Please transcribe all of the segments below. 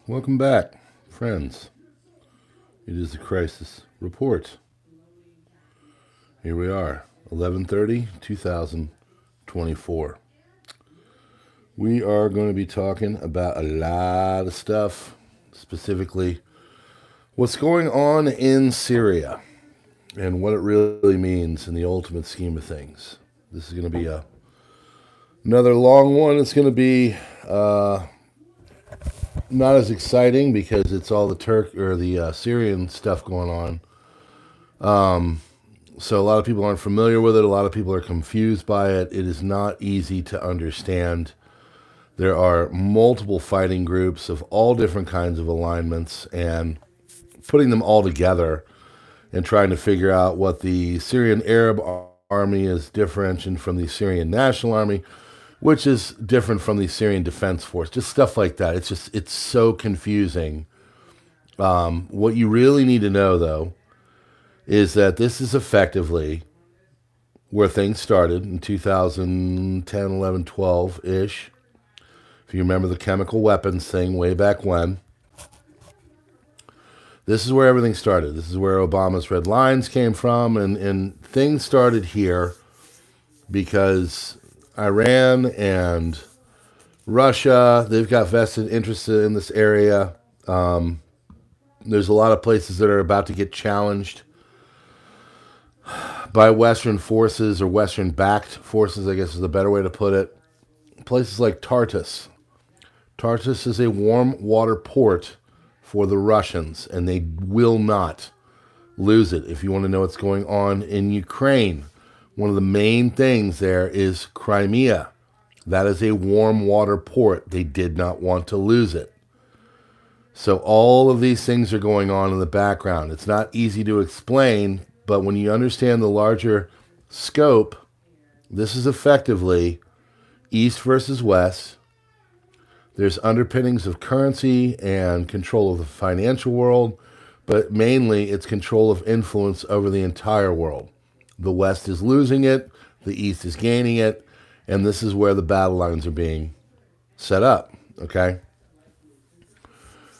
Welcome back, friends. It is the Crisis Report. Here we are, 11/30, 2024. We are going to be talking about a lot of stuff, specifically what's going on in Syria and what it really means in the ultimate scheme of things. This is going to be another long one. It's going to be not as exciting because it's all the Syrian stuff going on. So a lot of people aren't familiar with it. A lot of people are confused by it. It is not easy to understand. There are multiple fighting groups of all different kinds of alignments, and putting them all together and trying to figure out what the Syrian Arab Army is different from the Syrian National Army, which is different from the Syrian Defense Force, just stuff like that. It's so confusing. What you really need to know, though, is that this is effectively where things started in 2010, 11, 12-ish. If you remember the chemical weapons thing way back when, this is where everything started. This is where Obama's red lines came from, and things started here because Iran and Russia, they've got vested interests in this area. There's a lot of places that are about to get challenged by Western forces, or Western-backed forces, I guess is the better way to put it. Places like Tartus. Tartus is a warm water port for the Russians, and they will not lose it. If you want to know what's going on in Ukraine, one of the main things there is Crimea. That is a warm water port. They did not want to lose it. So all of these things are going on in the background. It's not easy to explain, but when you understand the larger scope, this is effectively East versus West. There's underpinnings of currency and control of the financial world, but mainly it's control of influence over the entire world. The West is losing it, the East is gaining it, and this is where the battle lines are being set up, okay?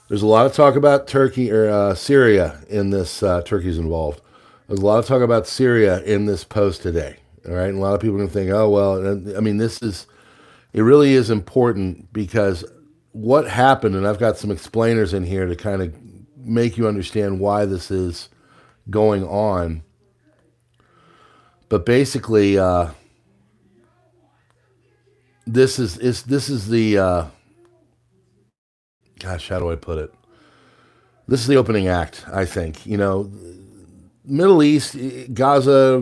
There's a lot of talk about Turkey or Syria in this. Turkey's involved. There's a lot of talk about Syria in this post today, all right? And a lot of people are going to think, oh, well, I mean, it really is important because what happened, and I've got some explainers in here to kind of make you understand why this is going on. But basically, this is the gosh, how do I put it? This is the opening act, I think. You know, Middle East, Gaza,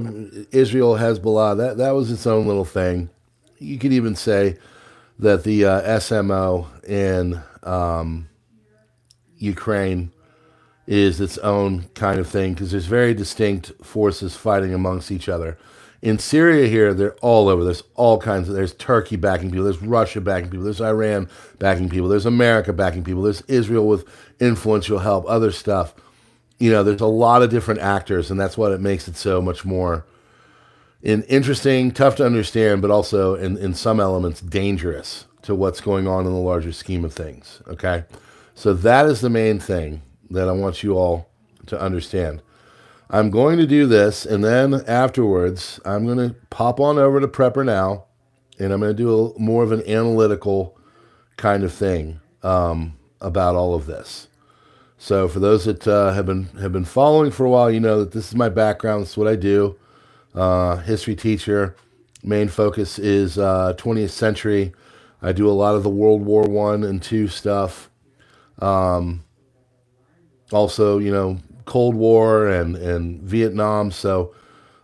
Israel, Hezbollah, that was its own little thing. You could even say that the SMO in Ukraine is its own kind of thing because there's very distinct forces fighting amongst each other. In Syria here, they're all over. There's all kinds of, there's Turkey backing people, there's Russia backing people, there's Iran backing people, there's America backing people, there's Israel with influential help, other stuff. You know, there's a lot of different actors, and that's what it makes it so much more interesting, tough to understand, but also in some elements dangerous to what's going on in the larger scheme of things, okay? So that is the main thing that I want you all to understand. I'm going to do this, and then afterwards, I'm going to pop on over to PrepperNow, and I'm going to do more of an analytical kind of thing about all of this. So for those that have been following for a while, you know that this is my background. This is what I do. History teacher. Main focus is 20th century. I do a lot of the World War I and II stuff. Also, you know, Cold War and Vietnam. So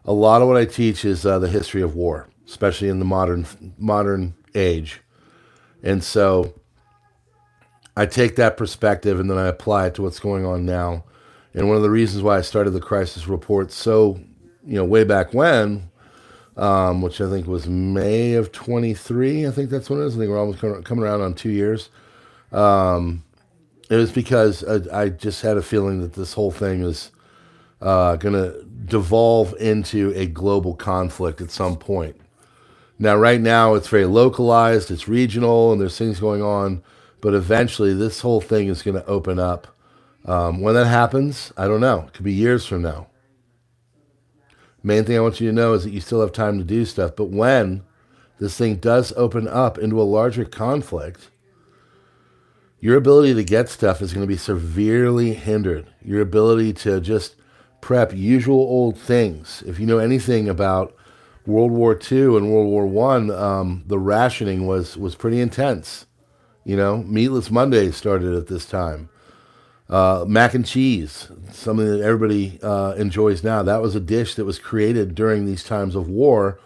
a lot of what I teach is the history of war, especially in the modern age. And so I take that perspective and then I apply it to what's going on now. And one of the reasons why I started the Crisis Report so, you know, way back when, which I think was May of 23, I think that's when it is. I think we're almost coming around on 2 years. It was because I just had a feeling that this whole thing is going to devolve into a global conflict at some point. Now, right now, it's very localized, it's regional, and there's things going on. But eventually, this whole thing is going to open up. When that happens, I don't know. It could be years from now. Main thing I want you to know is that you still have time to do stuff. But when this thing does open up into a larger conflict, your ability to get stuff is going to be severely hindered. Your ability to just prep usual old things. If you know anything about World War II and World War I, the rationing was pretty intense. Meatless Mondays started at this time. Mac and cheese, something that everybody enjoys now. That was a dish that was created during these times of war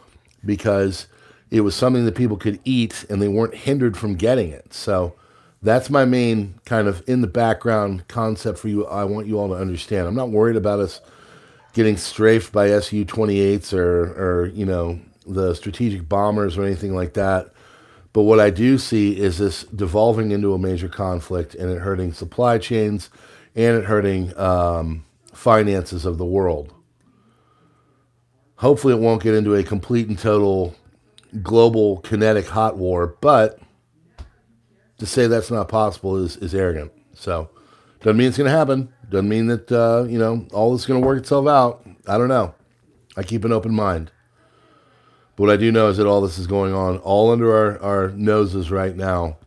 because it was something that people could eat and they weren't hindered from getting it. So that's my main kind of in the background concept for you. I want you all to understand. I'm not worried about us getting strafed by Su-28s or the strategic bombers or anything like that. But what I do see is this devolving into a major conflict, and it hurting supply chains, and it hurting finances of the world. Hopefully it won't get into a complete and total global kinetic hot war, but to say that's not possible is arrogant. So doesn't mean it's going to happen. Doesn't mean that, all this is going to work itself out. I don't know. I keep an open mind. But what I do know is that all this is going on all under our noses right now.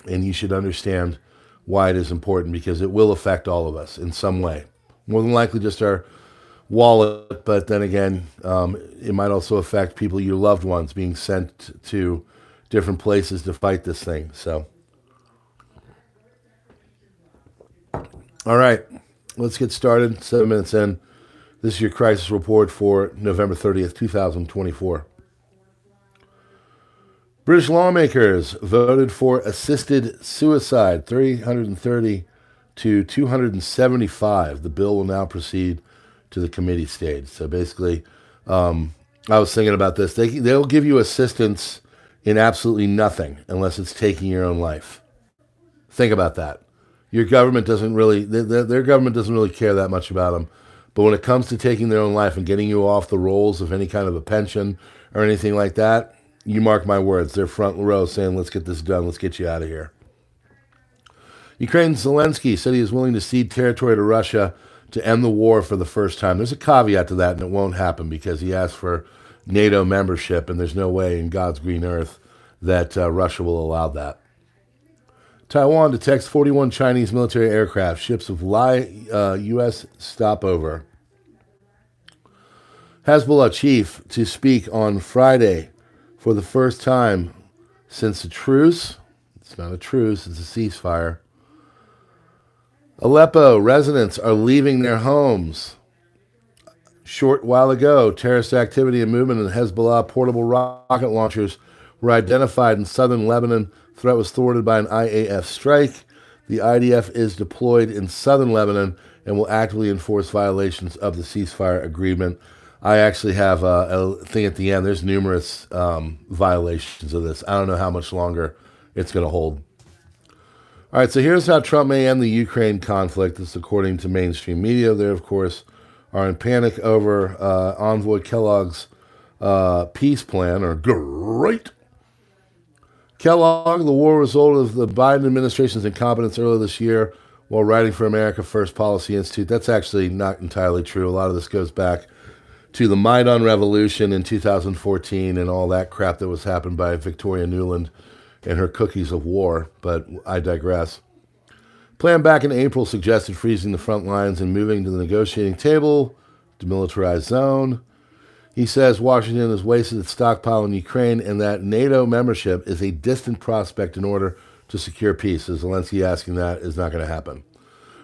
And you should understand why it is important, because it will affect all of us in some way. More than likely just our wallet, but then again, it might also affect people, your loved ones, being sent to different places to fight this thing. So, all right, let's get started. 7 minutes in. This is your crisis report for November 30th, 2024. British lawmakers voted for assisted suicide, 330 to 275. The bill will now proceed to the committee stage. So basically, I was thinking about this. They'll give you assistance in absolutely nothing unless it's taking your own life. Think about that. Your government doesn't really, their government doesn't really care that much about them. But when it comes to taking their own life and getting you off the rolls of any kind of a pension or anything like that, you mark my words, they're front row saying, let's get this done, let's get you out of here. Ukraine's Zelensky said he is willing to cede territory to Russia to end the war for the first time. There's a caveat to that, and it won't happen because he asked for NATO membership, and there's no way in God's green earth that Russia will allow that. Taiwan detects 41 Chinese military aircraft, ships of U.S. stopover. Hezbollah chief to speak on Friday for the first time since a truce. It's not a truce, it's a ceasefire. Aleppo residents are leaving their homes. Short while ago, terrorist activity and movement in Hezbollah portable rocket launchers were identified in southern Lebanon. Threat was thwarted by an IAF strike. The IDF is deployed in southern Lebanon and will actively enforce violations of the ceasefire agreement. I actually have a thing at the end. There's numerous violations of this. I don't know how much longer it's going to hold. All right, so here's how Trump may end the Ukraine conflict. This is according to mainstream media. They, of course, are in panic over Envoy Kellogg's peace plan, or great. Kellogg, the war result of the Biden administration's incompetence earlier this year while writing for America First Policy Institute. That's actually not entirely true. A lot of this goes back to the Maidan Revolution in 2014 and all that crap that was happened by Victoria Nuland and her cookies of war, but I digress. Plan back in April suggested freezing the front lines and moving to the negotiating table, demilitarized zone. He says Washington has wasted its stockpile in Ukraine and that NATO membership is a distant prospect in order to secure peace. So Zelensky asking that is not going to happen.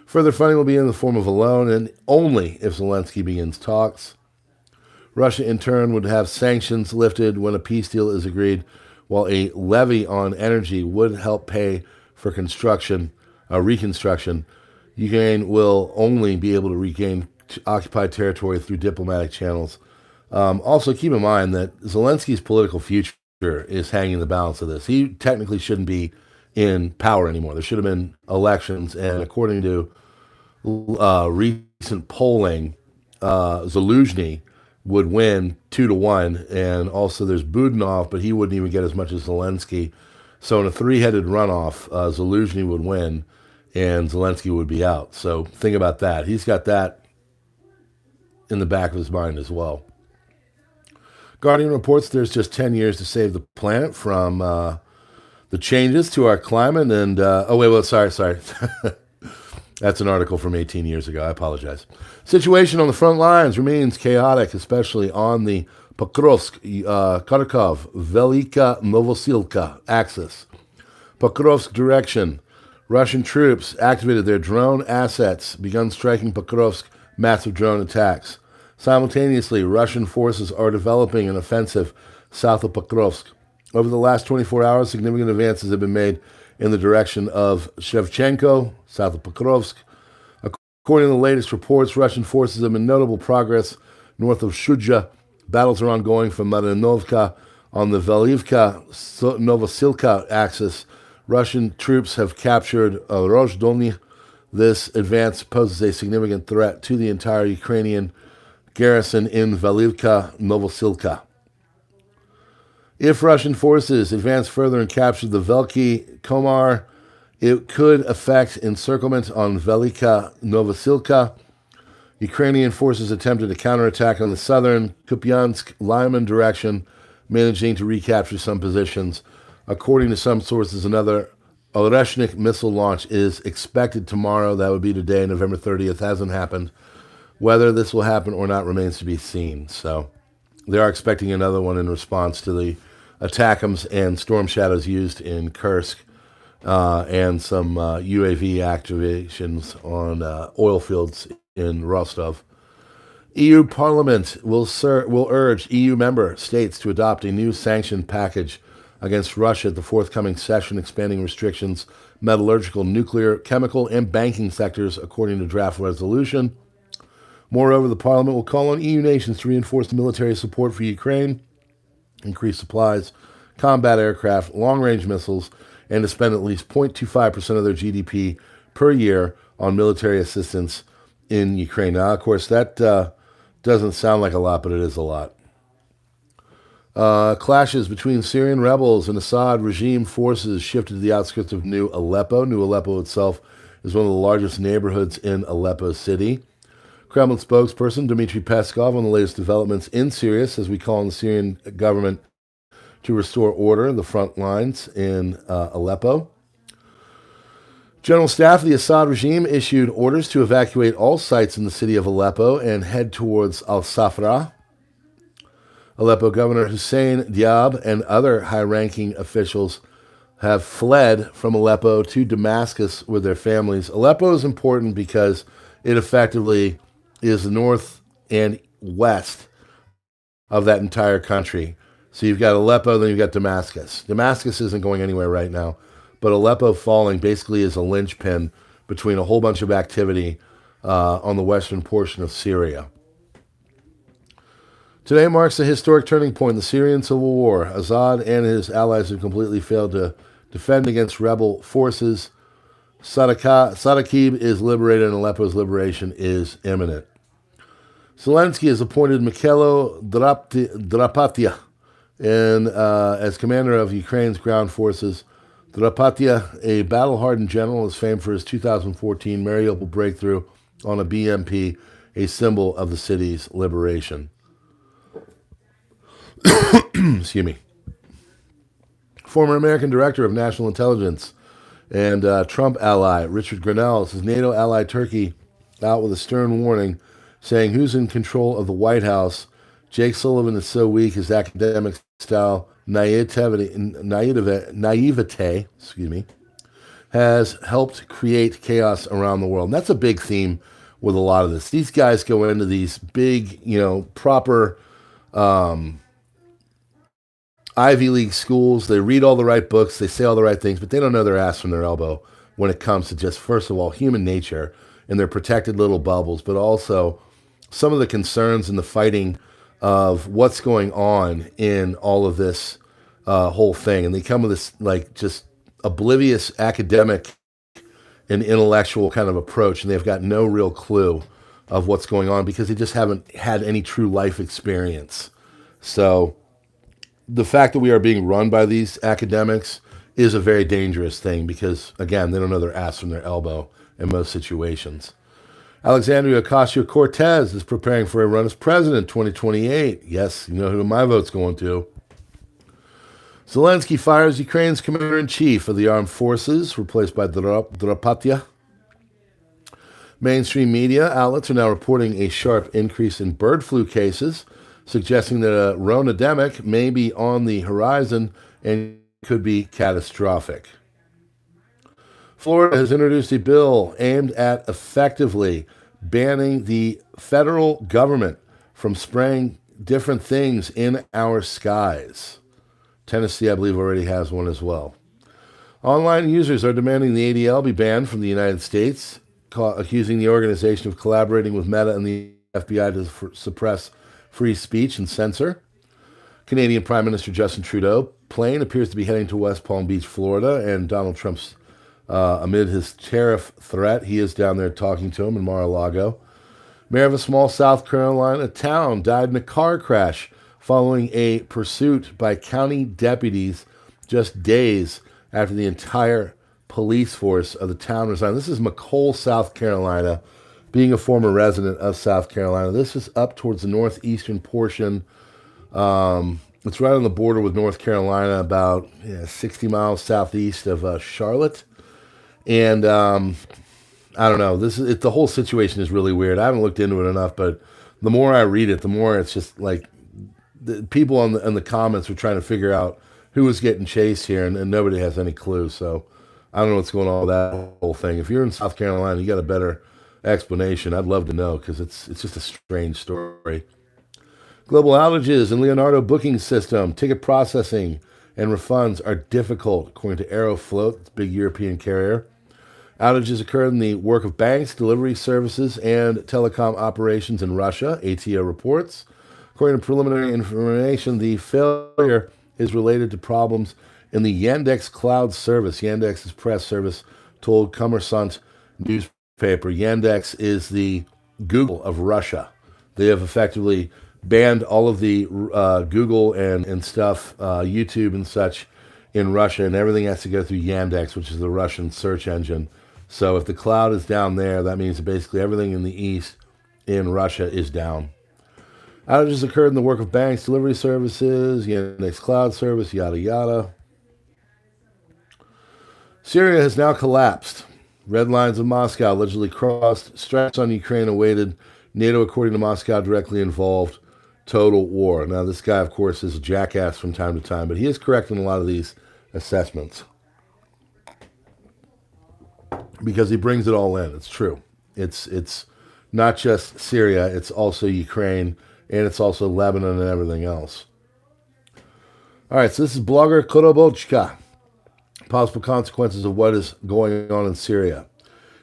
Further funding will be in the form of a loan, and only if Zelensky begins talks. Russia, in turn, would have sanctions lifted when a peace deal is agreed, while a levy on energy would help pay for reconstruction. Ukraine will only be able to regain occupied territory through diplomatic channels. Also, keep in mind that Zelensky's political future is hanging in the balance of this. He technically shouldn't be in power anymore. There should have been elections, and according to recent polling, Zaluzhny would win 2-1, and also there's Budanov, but he wouldn't even get as much as Zelensky. So in a three-headed runoff, Zelensky would win, and Zelensky would be out. So think about that. He's got that in the back of his mind as well. Guardian reports there's just 10 years to save the planet from the changes to our climate. And, sorry. That's an article from 18 years ago. I apologize. Situation on the front lines remains chaotic, especially on the Pokrovsk, Kharkov, Velika Novosilka axis. Pokrovsk direction. Russian troops activated their drone assets, begun striking Pokrovsk, massive drone attacks. Simultaneously, Russian forces are developing an offensive south of Pokrovsk. Over the last 24 hours, significant advances have been made in the direction of Shevchenko, south of Pokrovsk. According to the latest reports, Russian forces have made notable progress north of Shuja. Battles are ongoing from Marinovka on the Velivka-Novosilka axis. Russian troops have captured Rozhdolny. This advance poses a significant threat to the entire Ukrainian garrison in Velivka-Novosilka. If Russian forces advance further and capture the Veliki Komar, it could affect encirclement on Velika Novosilka. Ukrainian forces attempted a counterattack on the southern Kupiansk-Lyman direction, managing to recapture some positions. According to some sources, another Oreshnik missile launch is expected tomorrow. That would be today, November 30th. Hasn't happened. Whether this will happen or not remains to be seen. So they are expecting another one in response to the ATACMS and Storm Shadows used in Kursk and some UAV activations on oil fields in Rostov. EU Parliament will urge EU member states to adopt a new sanction package against Russia at the forthcoming session, expanding restrictions, metallurgical, nuclear, chemical, and banking sectors, according to draft resolution. Moreover, the Parliament will call on EU nations to reinforce military support for Ukraine, increase supplies, combat aircraft, long-range missiles, and to spend at least 0.25% of their GDP per year on military assistance in Ukraine. Now, of course, that doesn't sound like a lot, but it is a lot. Clashes between Syrian rebels and Assad regime forces shifted to the outskirts of New Aleppo. New Aleppo itself is one of the largest neighborhoods in Aleppo city. Kremlin spokesperson Dmitry Peskov on the latest developments in Syria says we call on the Syrian government to restore order in the front lines in Aleppo. General Staff of the Assad regime issued orders to evacuate all sites in the city of Aleppo and head towards Al-Safra. Aleppo Governor Hussein Diab and other high-ranking officials have fled from Aleppo to Damascus with their families. Aleppo is important because it effectively is the north and west of that entire country. So you've got Aleppo, then you've got Damascus. Damascus isn't going anywhere right now, but Aleppo falling basically is a linchpin between a whole bunch of activity on the western portion of Syria. Today marks a historic turning point in the Syrian civil war. Assad and his allies have completely failed to defend against rebel forces. Sadaqib is liberated and Aleppo's liberation is imminent. Zelensky has appointed Mikhailo Drapatia as commander of Ukraine's ground forces. Drapatia, a battle-hardened general, is famed for his 2014 Mariupol breakthrough on a BMP, a symbol of the city's liberation. Excuse me. Former American Director of National Intelligence and Trump ally Richard Grenell says NATO ally Turkey out with a stern warning, saying who's in control of the White House. Jake Sullivan is so weak his academic style naivete, has helped create chaos around the world. And that's a big theme with a lot of this. These guys go into these big, proper Ivy League schools. They read all the right books. They say all the right things, but they don't know their ass from their elbow when it comes to just, first of all, human nature in their protected little bubbles, but also some of the concerns and the fighting of what's going on in all of this whole thing. And they come with this, just oblivious academic and intellectual kind of approach, and they've got no real clue of what's going on because they just haven't had any true life experience. So the fact that we are being run by these academics is a very dangerous thing because, again, they don't know their ass from their elbow in most situations. Alexandria Ocasio-Cortez is preparing for a run as president 2028. Yes, you know who my vote's going to. Zelensky fires Ukraine's commander-in-chief of the armed forces, replaced by Drapatya. Mainstream media outlets are now reporting a sharp increase in bird flu cases, suggesting that a Ronademic may be on the horizon and could be catastrophic. Florida has introduced a bill aimed at effectively banning the federal government from spraying different things in our skies. Tennessee, I believe, already has one as well. Online users are demanding the ADL be banned from the United States, accusing the organization of collaborating with Meta and the FBI to suppress free speech and censor. Canadian Prime Minister Justin Trudeau plane appears to be heading to West Palm Beach, Florida, and Donald Trump's amid his tariff threat, he is down there talking to him in Mar-a-Lago. Mayor of a small South Carolina town died in a car crash following a pursuit by county deputies just days after the entire police force of the town resigned. This is McCole, South Carolina. Being a former resident of South Carolina, this is up towards the northeastern portion. It's right on the border with North Carolina, about 60 miles southeast of Charlotte. And I don't know. The whole situation is really weird. I haven't looked into it enough, but the more I read it, the more it's just like the people in the comments are trying to figure out who is getting chased here, and nobody has any clue. So I don't know what's going on with that whole thing. If you're in South Carolina, you got a better explanation. I'd love to know because it's just a strange story. Global outages in Leonardo booking system, ticket processing, and refunds are difficult, according to Aeroflot, big European carrier. Outages occurred in the work of banks, delivery services, and telecom operations in Russia, ATO reports. According to preliminary information, the failure is related to problems in the Yandex cloud service. Yandex's press service told Kommersant newspaper. Yandex is the Google of Russia. They have effectively banned all of the Google and stuff, YouTube and such in Russia, and everything has to go through Yandex, which is the Russian search engine. So if the cloud is down there, that means that basically everything in the east in Russia is down. Outages occurred in the work of banks, delivery services, Yandex cloud service, yada yada. Syria has now collapsed. Red lines of Moscow allegedly crossed. Strikes on Ukraine awaited. NATO, according to Moscow, directly involved. Total war. Now, this guy, of course, is a jackass from time to time, but he is correct in a lot of these assessments because he brings it all in. It's true. It's not just Syria. It's also Ukraine, and it's also Lebanon and everything else. All right, so this is blogger Korobochka. Possible consequences of what is going on in Syria.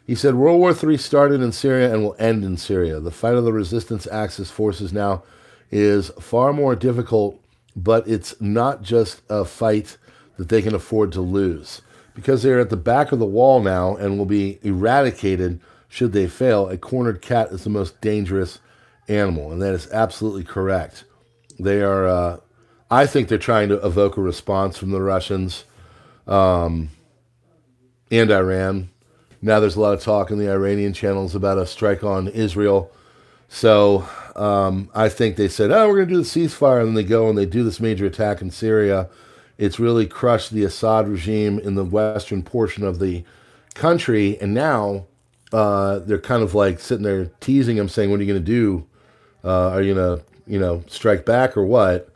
He said, World War III started in Syria and will end in Syria. The fight of the resistance Axis forces now is far more difficult, but it's not just a fight that they can afford to lose. Because they're at the back of the wall now and will be eradicated should they fail, a cornered cat is the most dangerous animal. And that is absolutely correct. They are, I think they're trying to evoke a response from the Russians and Iran. Now there's a lot of talk in the Iranian channels about a strike on Israel. So I think they said, oh, we're going to do the ceasefire. And then they go and they do this major attack in Syria. It's really crushed the Assad regime in the western portion of the country. And now they're kind of like sitting there teasing him, saying, what are you going to do? Are you going to, strike back or what?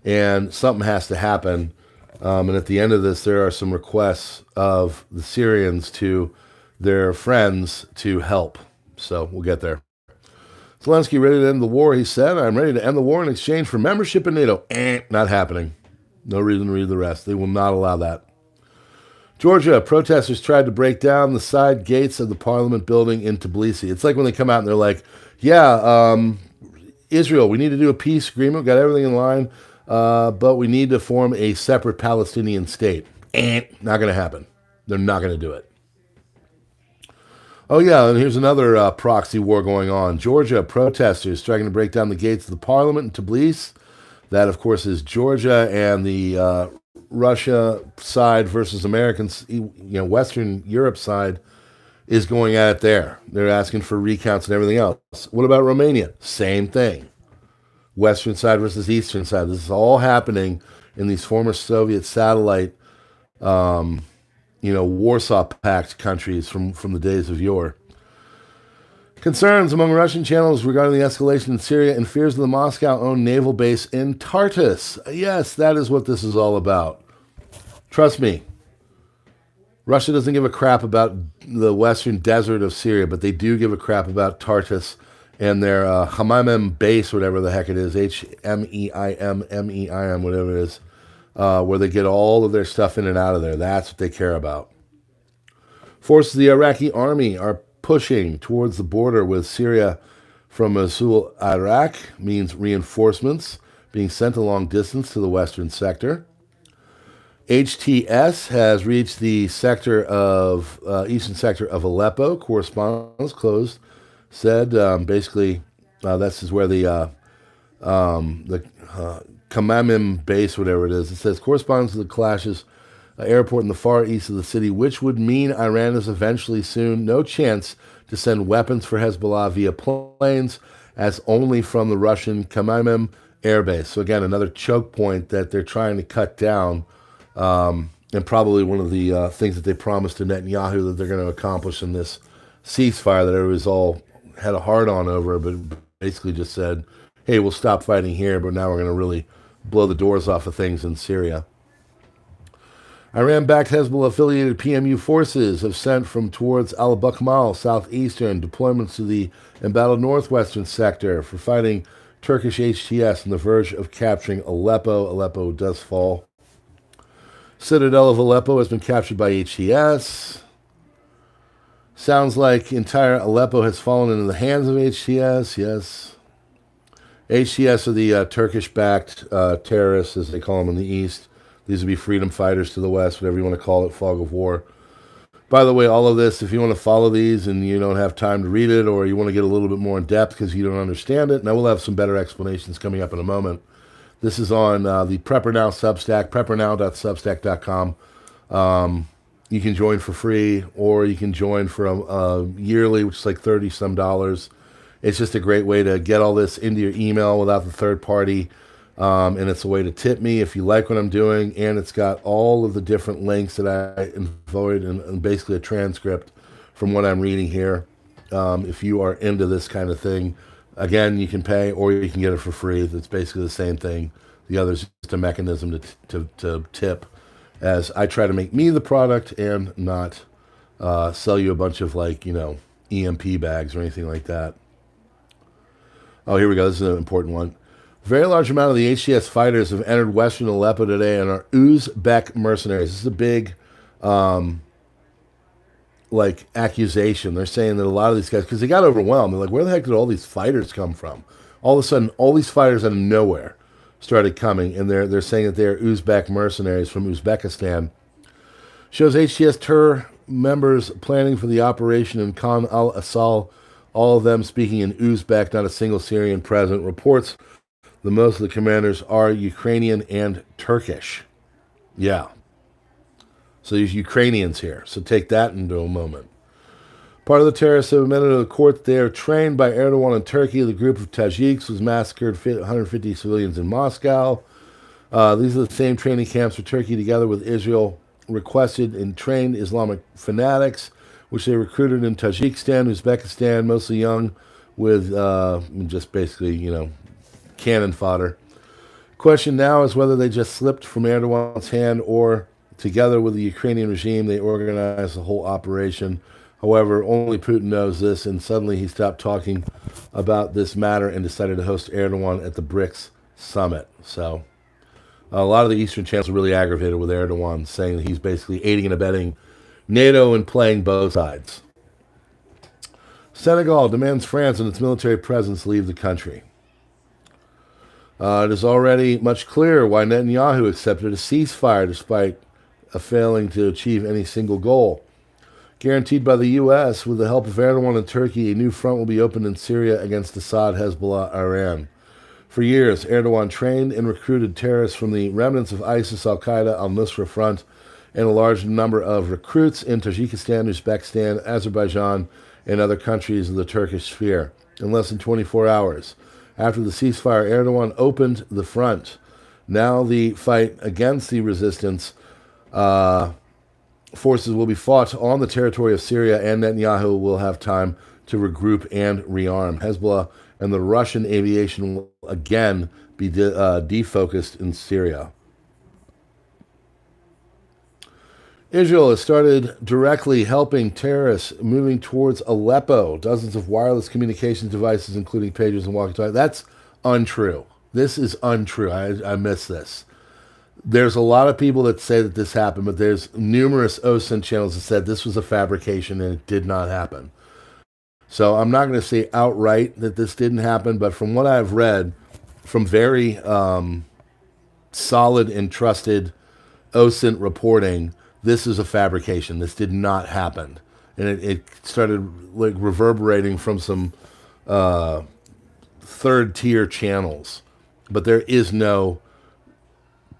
And something has to happen. And at the end of this, there are some requests of the Syrians to their friends to help. So we'll get there. Zelensky ready to end the war, he said. I'm ready to end the war in exchange for membership in NATO. Not happening. No reason to read the rest. They will not allow that. Georgia, protesters tried to break down the side gates of the Parliament building in Tbilisi. It's like when they come out and they're like, Israel, we need to do a peace agreement. Got everything in line. But we need to form a separate Palestinian state. Not going to happen. They're not going to do it. Oh, yeah, and here's another proxy war going on. Georgia, protesters striking to break down the gates of the Parliament in Tbilisi. That, of course, is Georgia and the Russia side versus Americans, Western Europe side is going at it there. They're asking for recounts and everything else. What about Romania? Same thing. Western side versus Eastern side. This is all happening in these former Soviet satellite, Warsaw Pact countries from the days of yore. Concerns among Russian channels regarding the escalation in Syria and fears of the Moscow-owned naval base in Tartus. Yes, that is what this is all about. Trust me, Russia doesn't give a crap about the western desert of Syria, but they do give a crap about Tartus and their Hmeim base, whatever the heck it is, Hmeim, whatever it is, where they get all of their stuff in and out of there. That's what they care about. Forces of the Iraqi army are pushing towards the border with Syria from Mosul, Iraq, means reinforcements being sent a long distance to the western sector. HTS has reached the eastern sector of Aleppo. Correspondence closed. Said basically this is where the Hmeim base, whatever it is. It says corresponds to the clashes airport in the far east of the city, which would mean Iran is eventually soon no chance to send weapons for Hezbollah via planes, as only from the Russian Hmeim airbase. So again, another choke point that they're trying to cut down, and probably one of the things that they promised to Netanyahu that they're going to accomplish in this ceasefire that everybody's all had a hard-on over, but basically just said, hey, we'll stop fighting here, but now we're going to really blow the doors off of things in Syria. Iran-backed Hezbollah-affiliated PMU forces have sent from towards al-Bakmal, southeastern, deployments to the embattled northwestern sector for fighting Turkish HTS on the verge of capturing Aleppo. Aleppo does fall. Citadel of Aleppo has been captured by HTS. Sounds like entire Aleppo has fallen into the hands of HTS, yes. HTS are the Turkish-backed terrorists, as they call them in the East. These would be freedom fighters to the West, whatever you want to call it, fog of war. By the way, all of this, if you want to follow these and you don't have time to read it, or you want to get a little bit more in depth because you don't understand it, and I will have some better explanations coming up in a moment. This is on the PrepperNow Substack, preppernow.substack.com. You can join for free, or you can join for a yearly, which is like $30-some. It's just a great way to get all this into your email without the third party. And it's a way to tip me if you like what I'm doing, and it's got all of the different links that I avoid and basically a transcript from what I'm reading here. If you are into this kind of thing, again, you can pay or you can get it for free. It's basically the same thing. The other is just a mechanism to tip, as I try to make me the product and not sell you a bunch of EMP bags or anything like that. Oh, here we go. This is an important one. Very large amount of the HTS fighters have entered western Aleppo today and are Uzbek mercenaries. This is a big, accusation. They're saying that a lot of these guys, because they got overwhelmed, they're like, where the heck did all these fighters come from? All of a sudden, all these fighters out of nowhere started coming, and they're saying that they're Uzbek mercenaries from Uzbekistan. Shows HTS Tur members planning for the operation in Khan al-Assal, all of them speaking in Uzbek, not a single Syrian present. Reports the most of the commanders are Ukrainian and Turkish. Yeah. So there's Ukrainians here. So take that into a moment. Part of the terrorists have admitted to the court that they are trained by Erdogan in Turkey. The group of Tajiks was massacred 150 civilians in Moscow. These are the same training camps for Turkey, together with Israel, requested and trained Islamic fanatics, which they recruited in Tajikistan, Uzbekistan, mostly young, with just basically, cannon fodder. Question now is whether they just slipped from Erdogan's hand, or together with the Ukrainian regime, they organized the whole operation. However, only Putin knows this, and suddenly he stopped talking about this matter and decided to host Erdogan at the BRICS summit. So a lot of the Eastern channels are really aggravated with Erdogan, saying that he's basically aiding and abetting NATO and playing both sides. Senegal demands France and its military presence leave the country. It is already much clearer why Netanyahu accepted a ceasefire despite failing to achieve any single goal. Guaranteed by the U.S., with the help of Erdogan and Turkey, a new front will be opened in Syria against Assad, Hezbollah, Iran. For years, Erdogan trained and recruited terrorists from the remnants of ISIS, Al-Qaeda, al-Nusra Front, and a large number of recruits in Tajikistan, Uzbekistan, Azerbaijan, and other countries of the Turkish sphere. In less than 24 hours after the ceasefire, Erdogan opened the front. Now the fight against the resistance forces will be fought on the territory of Syria, and Netanyahu will have time to regroup and rearm. Hezbollah and the Russian aviation will again be defocused in Syria. Israel has started directly helping terrorists moving towards Aleppo. Dozens of wireless communications devices, including pagers and walkie-talkies. That's untrue. This is untrue. I miss this. There's a lot of people that say that this happened, but there's numerous OSINT channels that said this was a fabrication and it did not happen. So I'm not going to say outright that this didn't happen, but from what I've read from very solid and trusted OSINT reporting, this is a fabrication. This did not happen. And it started like reverberating from some third-tier channels. But there is no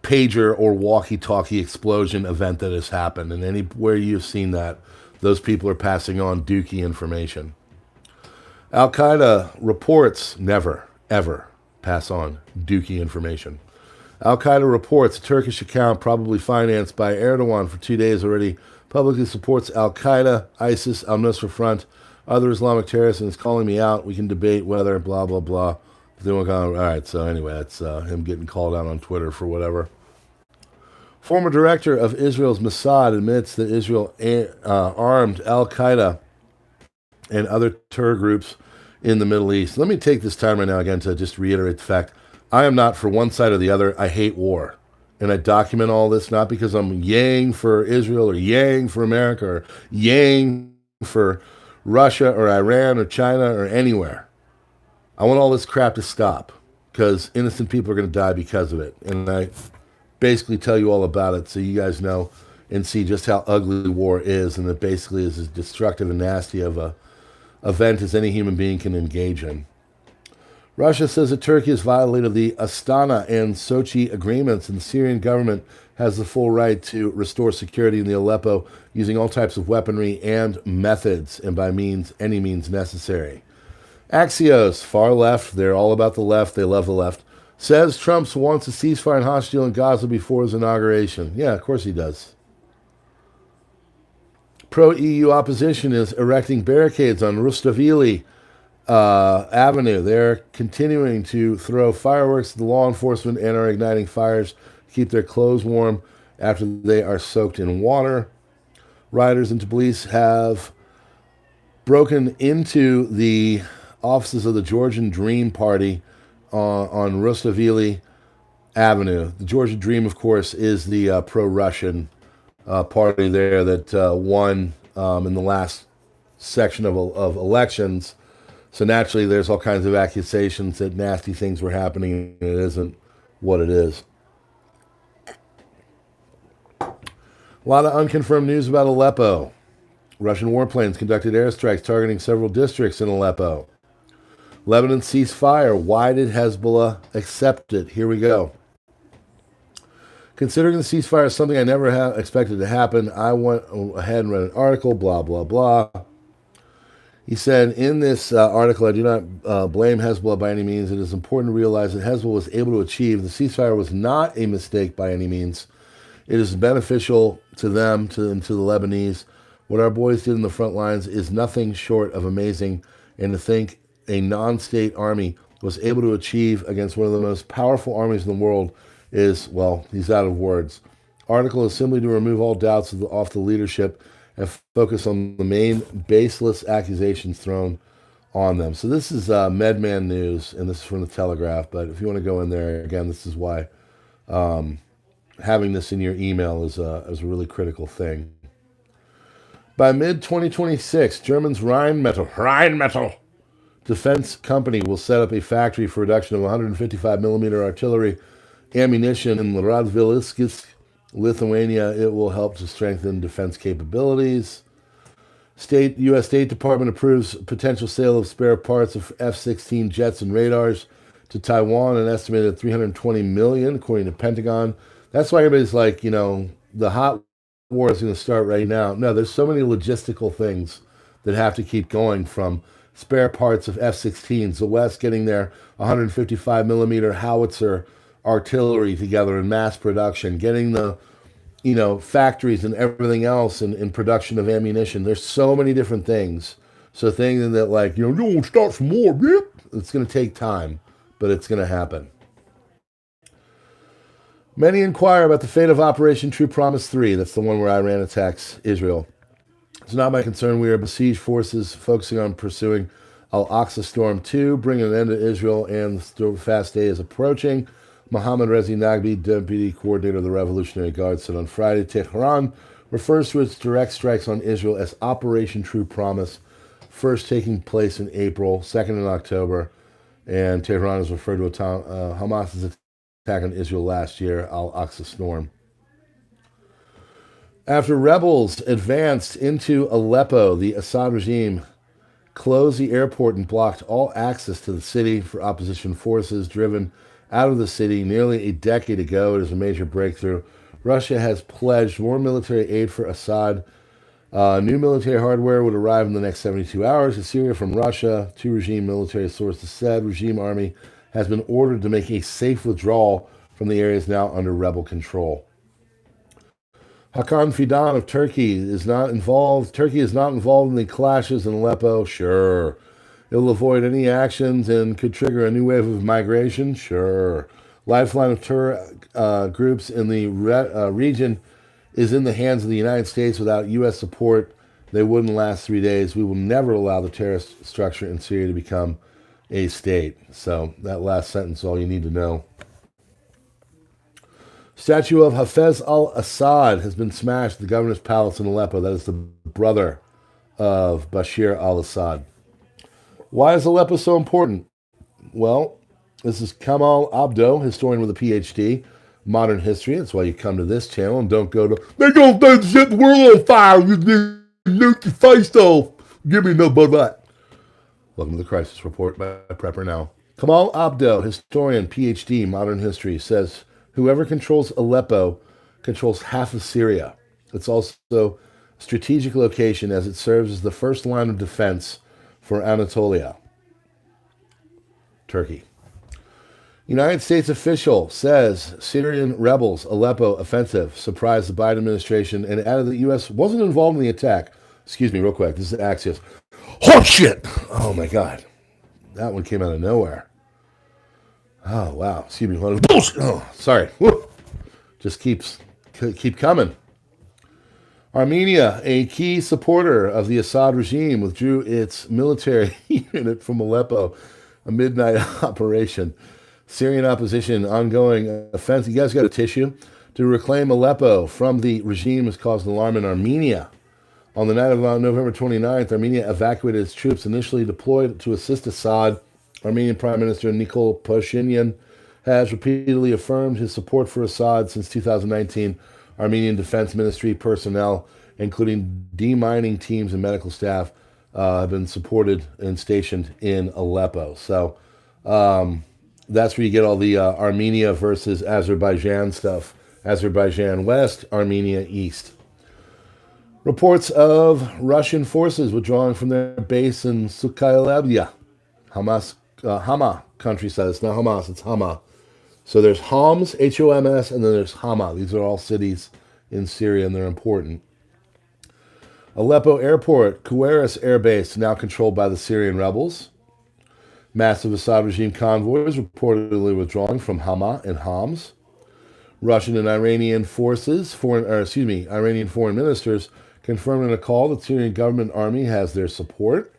pager or walkie-talkie explosion event that has happened. And anywhere you've seen that, those people are passing on dookie information. Al-Qaeda reports never, ever pass on dookie information. Al-Qaeda reports a Turkish account probably financed by Erdogan for 2 days already publicly supports Al-Qaeda, ISIS, al-Nusra Front, other Islamic terrorists, and is calling me out. We can debate whether blah, blah, blah. All right, so anyway, that's him getting called out on Twitter for whatever. Former director of Israel's Mossad admits that Israel armed Al-Qaeda and other terror groups in the Middle East. Let me take this time right now again to just reiterate the fact I am not for one side or the other. I hate war. And I document all this not because I'm yang for Israel or yang for America or yang for Russia or Iran or China or anywhere. I want all this crap to stop because innocent people are going to die because of it. And I basically tell you all about it so you guys know and see just how ugly war is, and it basically is as destructive and nasty of a event as any human being can engage in. Russia says that Turkey has violated the Astana and Sochi agreements, and the Syrian government has the full right to restore security in the Aleppo using all types of weaponry and methods, and by any means necessary. Axios, far left, they're all about the left, they love the left, says Trump wants a ceasefire and hostage deal in Gaza before his inauguration. Yeah, of course he does. Pro-EU opposition is erecting barricades on Rustaveli Avenue. They're continuing to throw fireworks at the law enforcement and are igniting fires to keep their clothes warm after they are soaked in water. Rioters and police have broken into the offices of the Georgian Dream Party on Rustaveli Avenue. The Georgian Dream, of course, is the pro-Russian party there that won in the last section of elections. So naturally, there's all kinds of accusations that nasty things were happening, and it isn't what it is. A lot of unconfirmed news about Aleppo. Russian warplanes conducted airstrikes targeting several districts in Aleppo. Lebanon ceasefire. Why did Hezbollah accept it? Here we go. Considering the ceasefire is something I never expected to happen, I went ahead and read an article, blah, blah, blah. He said, in this article, I do not blame Hezbollah by any means. It is important to realize that Hezbollah was able to achieve. The ceasefire was not a mistake by any means. It is beneficial to them and to the Lebanese. What our boys did in the front lines is nothing short of amazing. And to think a non-state army was able to achieve against one of the most powerful armies in the world is, well, he's out of words. Article is simply to remove all doubts off the leadership and focus on the main baseless accusations thrown on them. So this is Medman News, and this is from the Telegraph. But if you want to go in there, again, this is why having this in your email is a really critical thing. By mid-2026, Germany's Rheinmetall defense company will set up a factory for production of 155mm artillery ammunition in Radviliškis, Lithuania. It will help to strengthen defense capabilities. U.S. State Department approves potential sale of spare parts of F-16 jets and radars to Taiwan, an estimated 320 million, according to Pentagon. That's why everybody's like, the hot war is going to start right now. No, there's so many logistical things that have to keep going, from spare parts of F-16s, the West getting their 155 millimeter howitzer artillery together in mass production, getting the factories and everything else in production of ammunition. There's so many different things. So thinking that you won't start some war, it's going to take time, but it's going to happen. Many inquire about the fate of Operation True Promise 3. That's the one where Iran attacks Israel. It's not my concern. We are besieged forces focusing on pursuing Al-Aqsa Storm 2, bringing an end to Israel, and the fast day is approaching. Mohammad Reza Nagbi, deputy coordinator of the Revolutionary Guard, said on Friday, Tehran refers to its direct strikes on Israel as Operation True Promise, first taking place in April, second in October, and Tehran has referred to Hamas's attack on Israel last year, Al-Aqsa Storm. After rebels advanced into Aleppo, the Assad regime closed the airport and blocked all access to the city for opposition forces driven out of the city nearly a decade ago. It is a major breakthrough. Russia has pledged more military aid for Assad. New military hardware would arrive in the next 72 hours to Syria from Russia. Two regime military sources said regime army has been ordered to make a safe withdrawal from the areas now under rebel control. Hakan Fidan of Turkey is not involved. Turkey is not involved in the clashes in Aleppo. Sure. It will avoid any actions and could trigger a new wave of migration. Sure. Lifeline of terror groups in the region is in the hands of the United States. Without U.S. support, they wouldn't last 3 days. We will never allow the terrorist structure in Syria to become a state. So that last sentence is all you need to know. Statue of Hafez al-Assad has been smashed at the governor's palace in Aleppo. That is the brother of Bashir al-Assad. Why is Aleppo so important? Well, this is Kamal Abdo, historian with a PhD, modern history. That's why you come to this channel and don't go to, they're going to set the world on fire. You nuke your face off. Give me no butt. Welcome to the Crisis Report by PrepperNow. Kamal Abdo, historian, PhD, modern history, says whoever controls Aleppo controls half of Syria. It's also a strategic location as it serves as the first line of defense for Anatolia, Turkey. United States official says Syrian rebels Aleppo offensive surprised the Biden administration and added that the U.S. wasn't involved in the attack. Excuse me, real quick. This is Axios. Horse shit! Oh, my God. That one came out of nowhere. Oh, wow. Excuse me. Oh, sorry. Woo. Just keep coming. Armenia, a key supporter of the Assad regime, withdrew its military unit from Aleppo, a midnight operation. Syrian opposition, ongoing offense. You guys got a tissue? To reclaim Aleppo from the regime has caused alarm in Armenia. On the night of November 29th, Armenia evacuated its troops initially deployed to assist Assad. Armenian Prime Minister Nikol Pashinyan has repeatedly affirmed his support for Assad since 2019. Armenian Defense Ministry personnel, including demining teams and medical staff, have been supported and stationed in Aleppo. So that's where you get all the Armenia versus Azerbaijan stuff. Azerbaijan West, Armenia East. Reports of Russian forces withdrawing from their base in Sukhayelabya, Hama countryside. It's not Hamas, it's Hama. So there's Homs, H-O-M-S, and then there's Hama. These are all cities in Syria, and they're important. Aleppo Airport, Kuwaris Air Base, now controlled by the Syrian rebels. Massive Assad regime convoys reportedly withdrawing from Hama and Homs. Russian and Iranian forces, Iranian foreign ministers confirmed in a call that the Syrian government army has their support.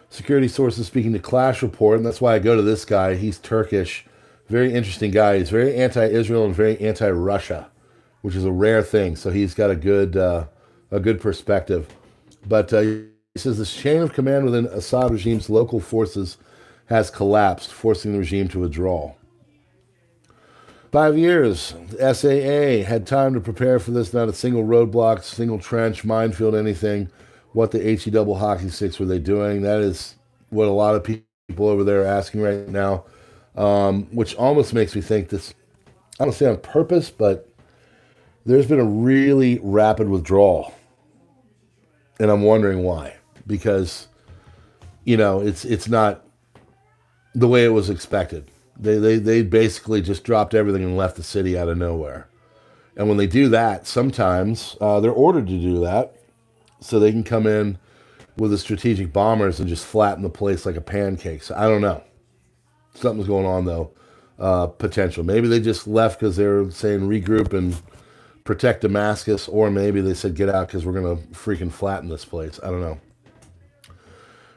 Security sources speaking to Clash Report, and that's why I go to this guy. He's Turkish. Very interesting guy. He's very anti-Israel and very anti-Russia, which is a rare thing. So he's got a good perspective. But he says the chain of command within Assad regime's local forces has collapsed, forcing the regime to withdraw. 5 years, the SAA had time to prepare for this. Not a single roadblock, single trench, minefield, anything. What the HE double hockey sticks were they doing? That is what a lot of people over there are asking right now. which almost makes me think this, I don't say on purpose, but there's been a really rapid withdrawal. And I'm wondering why. Because, it's not the way it was expected. They basically just dropped everything and left the city out of nowhere. And when they do that, sometimes they're ordered to do that so they can come in with the strategic bombers and just flatten the place like a pancake. So I don't know. Something's going on, though. Potential. Maybe they just left because they were saying regroup and protect Damascus, or maybe they said get out because we're going to freaking flatten this place. I don't know.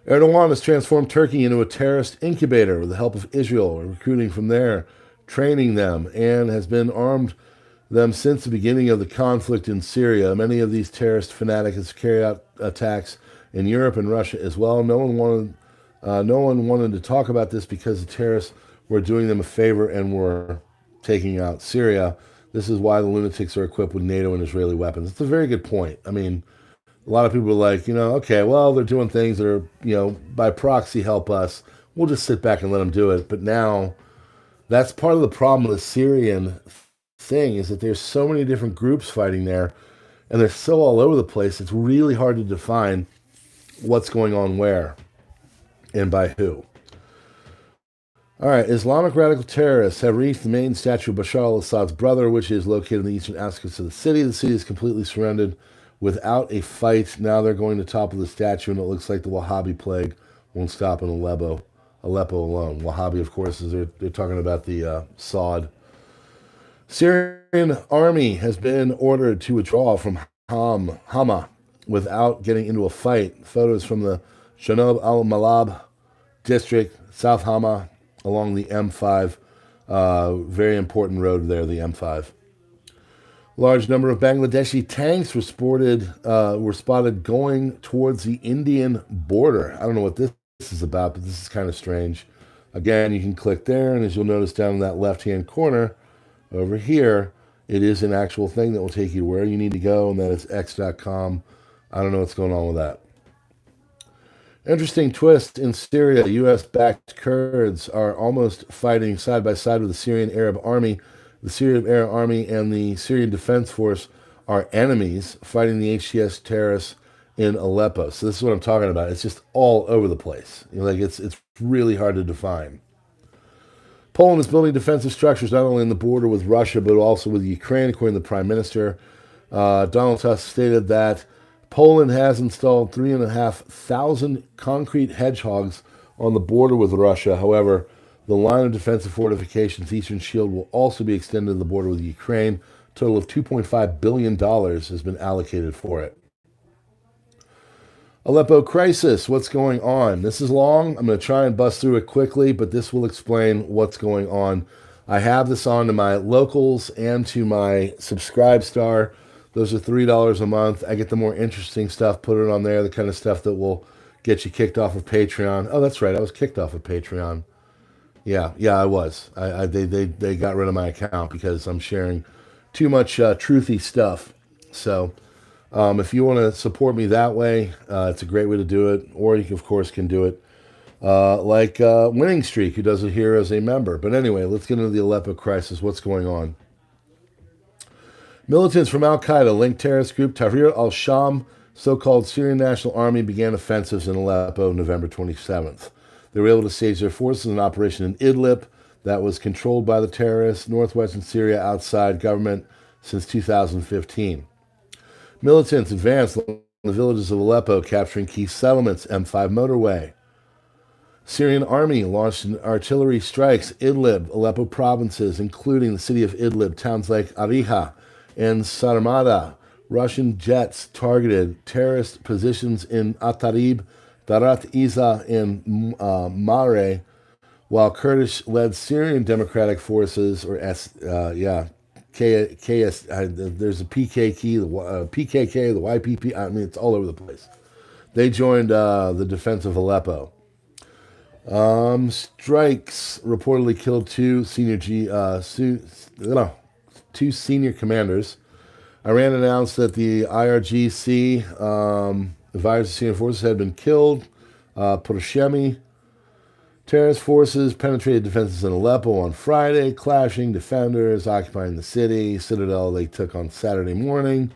Erdogan has transformed Turkey into a terrorist incubator with the help of Israel, recruiting from there, training them, and has been armed them since the beginning of the conflict in Syria. Many of these terrorist fanatics carry out attacks in Europe and Russia as well. No one wanted to talk about this because the terrorists were doing them a favor and were taking out Syria. This is why the lunatics are equipped with NATO and Israeli weapons. It's a very good point. I mean, a lot of people are like, okay, well, they're doing things that are, by proxy help us. We'll just sit back and let them do it. But now, that's part of the problem with the Syrian thing, is that there's so many different groups fighting there, and they're so all over the place, it's really hard to define what's going on where and by who. All right, Islamic radical terrorists have reached the main statue of Bashar al-Assad's brother, which is located in the eastern outskirts of the city. The city is completely surrounded without a fight. Now they're going to topple the statue, and it looks like the Wahhabi plague won't stop in Aleppo alone. Wahhabi, of course, is they're talking about the Saud. Syrian army has been ordered to withdraw from Hama without getting into a fight. Photos from the Janab al-Malab district, South Hama, along the M5, very important road there, the M5. Large number of Bangladeshi tanks were spotted going towards the Indian border. I don't know what this is about, but this is kind of strange. Again, you can click there, and as you'll notice down in that left-hand corner over here, it is an actual thing that will take you where you need to go, and that is x.com. I don't know what's going on with that. Interesting twist in Syria. U.S.-backed Kurds are almost fighting side by side with the Syrian Arab Army. The Syrian Arab Army and the Syrian Defense Force are enemies fighting the HTS terrorists in Aleppo. So this is what I'm talking about. It's just all over the place. It's really hard to define. Poland is building defensive structures not only on the border with Russia, but also with Ukraine, according to the Prime Minister. Donald Tusk stated that Poland has installed 3,500 concrete hedgehogs on the border with Russia. However, the line of defensive fortifications, Eastern Shield, will also be extended to the border with Ukraine. A total of $2.5 billion has been allocated for it. Aleppo crisis, what's going on? This is long. I'm going to try and bust through it quickly, but this will explain what's going on. I have this on to my locals and to my Subscribe-Star. Those are $3 a month. I get the more interesting stuff, put it on there, the kind of stuff that will get you kicked off of Patreon. Oh, that's right. I was kicked off of Patreon. Yeah, I was. They got rid of my account because I'm sharing too much truthy stuff. So if you want to support me that way, it's a great way to do it. Or you, of course, can do it like Winning Streak, who does it here as a member. But anyway, let's get into the Aleppo crisis. What's going on? Militants from al-Qaeda-linked terrorist group Tahrir al-Sham, so-called Syrian National Army, began offensives in Aleppo November 27th. They were able to stage their forces in an operation in Idlib that was controlled by the terrorists, northwestern Syria, outside government since 2015. Militants advanced in the villages of Aleppo, capturing key settlements, M5 motorway. Syrian army launched artillery strikes Idlib, Aleppo provinces, including the city of Idlib, towns like Ariha and Sarmada. Russian jets targeted terrorist positions in Atarib, Darat Isa, and Mare, while Kurdish-led Syrian Democratic Forces, or KS, there's a PKK, the YPP, I mean, it's all over the place. They joined the defense of Aleppo. Strikes reportedly killed two senior commanders. Iran announced that the IRGC, the virus Syrian forces, had been killed. Poroshemi Terrorist forces penetrated defenses in Aleppo on Friday, clashing defenders occupying the city. Citadel they took on Saturday morning.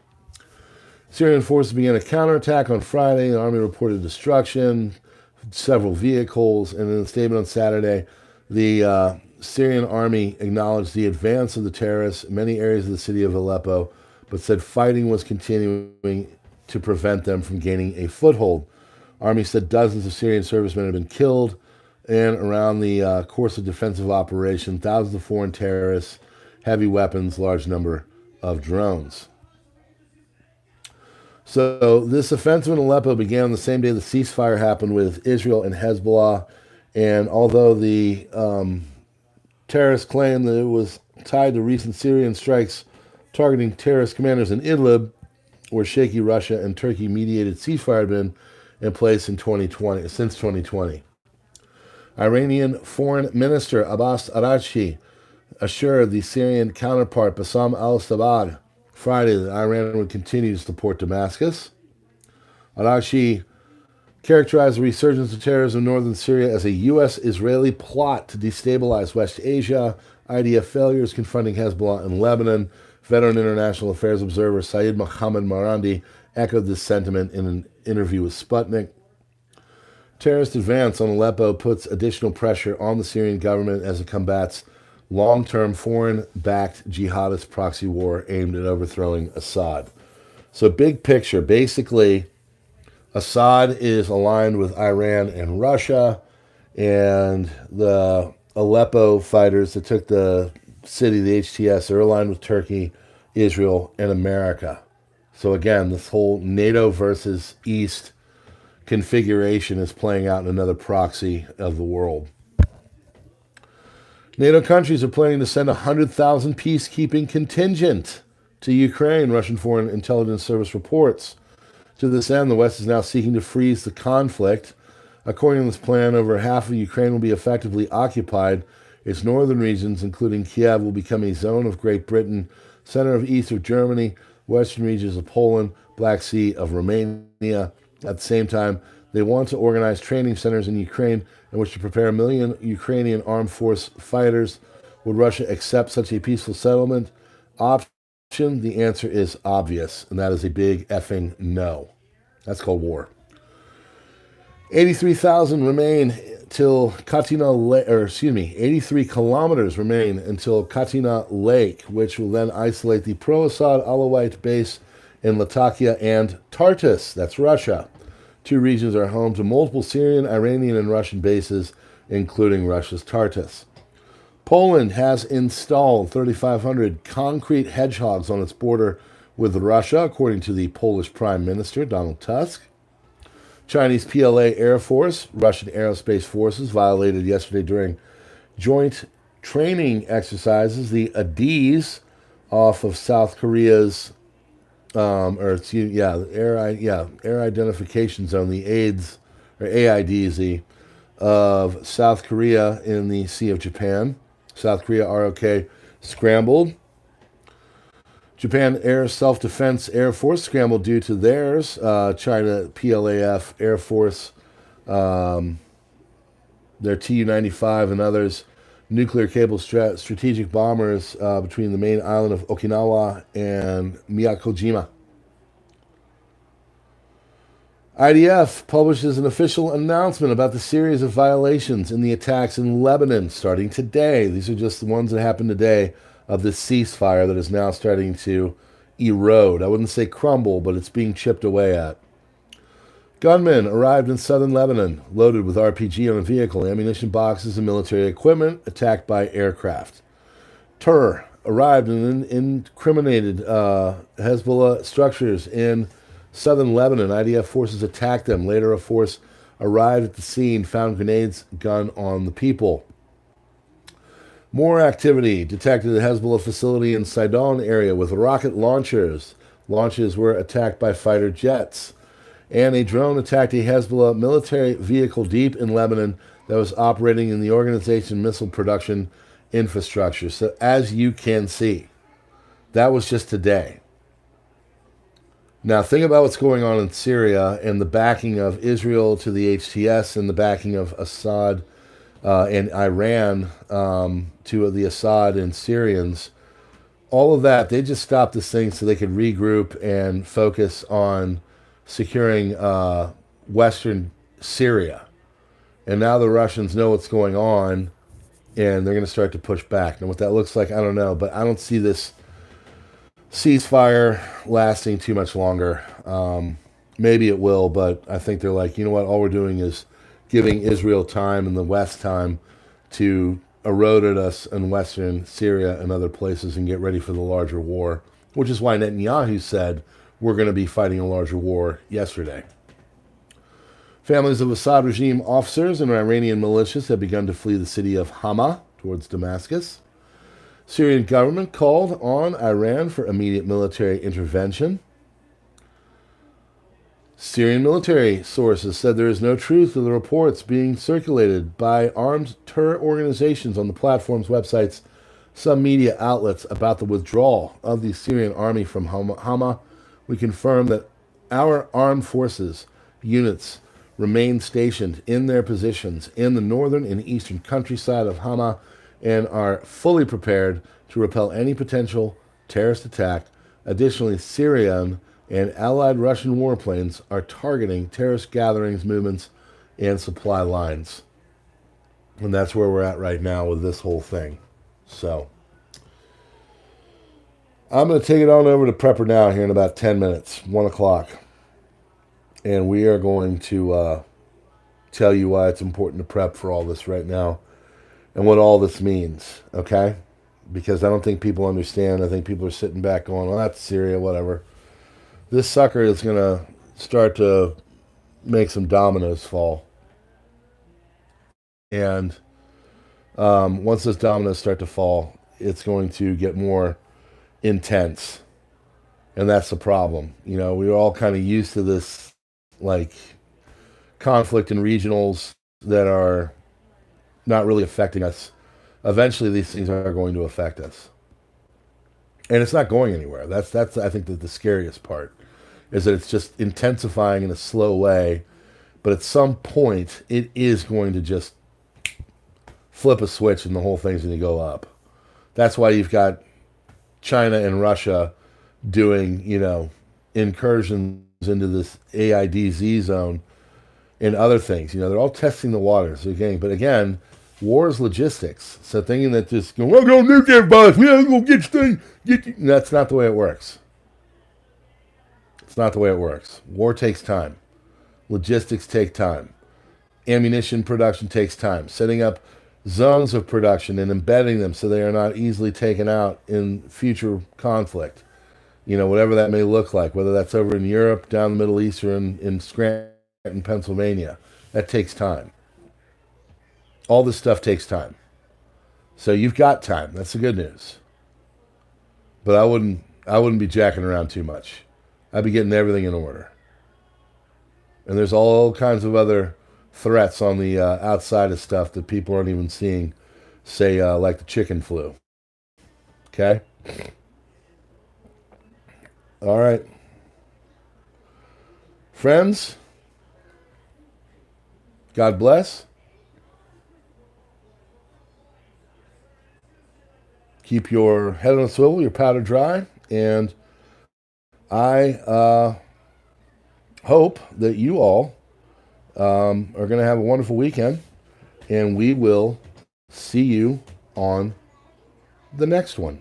Syrian forces began a counterattack on Friday. The army reported destruction, several vehicles, and in a statement on Saturday, the Syrian army acknowledged the advance of the terrorists in many areas of the city of Aleppo, but said fighting was continuing to prevent them from gaining a foothold. Army said dozens of Syrian servicemen had been killed, and around the course of defensive operation, thousands of foreign terrorists, heavy weapons, large number of drones. So this offensive in Aleppo began on the same day the ceasefire happened with Israel and Hezbollah, and although the terrorists claim that it was tied to recent Syrian strikes targeting terrorist commanders in Idlib, where shaky Russia and Turkey-mediated ceasefire had been in place since 2020. Iranian Foreign Minister Abbas Araghchi assured the Syrian counterpart Bassam al-Sabah Friday that Iran would continue to support Damascus. Araghchi characterized the resurgence of terrorism in northern Syria as a U.S.-Israeli plot to destabilize West Asia. IDF failures confronting Hezbollah in Lebanon. Veteran international affairs observer Saeed Mohammed Marandi echoed this sentiment in an interview with Sputnik. Terrorist advance on Aleppo puts additional pressure on the Syrian government as it combats long-term foreign-backed jihadist proxy war aimed at overthrowing Assad. So big picture, basically, Assad is aligned with Iran and Russia, and the Aleppo fighters that took the city, the HTS, are aligned with Turkey, Israel, and America. So again, this whole NATO versus East configuration is playing out in another proxy of the world. NATO countries are planning to send 100,000 peacekeeping contingent to Ukraine, Russian Foreign Intelligence Service reports. To this end, the West is now seeking to freeze the conflict. According to this plan, over half of Ukraine will be effectively occupied. Its northern regions, including Kiev, will become a zone of Great Britain, center of east of Germany, western regions of Poland, Black Sea of Romania. At the same time, they want to organize training centers in Ukraine in which to prepare 1 million Ukrainian armed force fighters. Would Russia accept such a peaceful settlement option? The answer is obvious, and that is a big effing no. That's called war. 83,000 remain till Katina Lake, 83 kilometers remain until Katina Lake, which will then isolate the pro-Assad Alawite base in Latakia and Tartus. That's Russia. Two regions are home to multiple Syrian, Iranian, and Russian bases, including Russia's Tartus. Poland has installed 3,500 concrete hedgehogs on its border with Russia, according to the Polish Prime Minister, Donald Tusk. Chinese PLA Air Force, Russian Aerospace Forces, violated yesterday during joint training exercises the ADIZ off of South Korea's air identification zone, the AIDS or AIDZ of South Korea in the Sea of Japan. South Korea ROK scrambled. Japan Air Self-Defense Air Force scrambled due to theirs. China PLAF Air Force, their Tu-95 and others, nuclear cable strategic bombers between the main island of Okinawa and Miyakojima. IDF publishes an official announcement about the series of violations in the attacks in Lebanon starting today. These are just the ones that happened today of this ceasefire that is now starting to erode. I wouldn't say crumble, but it's being chipped away at. Gunmen arrived in southern Lebanon, loaded with RPG on a vehicle, ammunition boxes, and military equipment, attacked by aircraft. Terror arrived and incriminated Hezbollah structures in southern Lebanon. IDF forces attacked them. Later, a force arrived at the scene, found grenades, gun on the people. More activity detected at Hezbollah facility in Sidon area with rocket launchers. Launches were attacked by fighter jets. And a drone attacked a Hezbollah military vehicle deep in Lebanon that was operating in the organization missile production infrastructure. So as you can see, that was just today. Now think about what's going on in Syria and the backing of Israel to the HTS and the backing of Assad and Iran to the Assad and Syrians, all of that, they just stopped this thing so they could regroup and focus on securing Western Syria. And now the Russians know what's going on, and they're going to start to push back. And what that looks like, I don't know, but I don't see this ceasefire lasting too much longer. Maybe it will, but I think they're like, you know what, all we're doing is giving Israel time and the West time to erode at us in Western Syria and other places and get ready for the larger war, which is why Netanyahu said we're going to be fighting a larger war yesterday. Families of Assad regime officers and Iranian militias have begun to flee the city of Hama towards Damascus. Syrian government called on Iran for immediate military intervention. Syrian military sources said there is no truth to the reports being circulated by armed terror organizations on the platform's websites, some media outlets about the withdrawal of the Syrian army from Hama. We confirm that our armed forces units remain stationed in their positions in the northern and eastern countryside of Hama and are fully prepared to repel any potential terrorist attack. Additionally, Syrian and allied Russian warplanes are targeting terrorist gatherings, movements, and supply lines. And that's where we're at right now with this whole thing. So, I'm going to take it on over to PrepperNow here in about 10 minutes, 1 o'clock. And we are going to tell you why it's important to prep for all this right now and what all this means, okay? Because I don't think people understand. I think people are sitting back going, well, that's Syria, whatever. This sucker is going to start to make some dominoes fall. And once those dominoes start to fall, it's going to get more intense. And that's the problem. You know, we were all kind of used to this, like, conflict in regionals that are not really affecting us. Eventually, these things are going to affect us. And it's not going anywhere. That's I think, the scariest part, is that it's just intensifying in a slow way. But at some point, it is going to just flip a switch and the whole thing's going to go up. That's why you've got China and Russia doing, you know, incursions into this AIDZ zone and other things. You know, they're all testing the waters. But again, war is logistics. So thinking that just, we're going to nuke everybody, we're going to get you. That's not the way it works. It's not the way it works. War takes time. Logistics take time. Ammunition production takes time. Setting up zones of production and embedding them so they are not easily taken out in future conflict. You know, whatever that may look like, whether that's over in Europe, down the Middle East, or in Scranton, Pennsylvania. That takes time. All this stuff takes time. So you've got time. That's the good news. But I wouldn't be jacking around too much. I'd be getting everything in order. And there's all kinds of other threats on the outside of stuff that people aren't even seeing, say, like the chicken flu. Okay? All right. Friends, God bless. Keep your head on a swivel, your powder dry, and I hope that you all are going to have a wonderful weekend, and we will see you on the next one.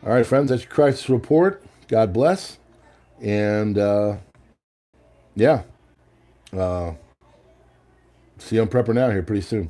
All right, friends, that's your crisis report. God bless, and yeah, see you on PrepperNow here pretty soon.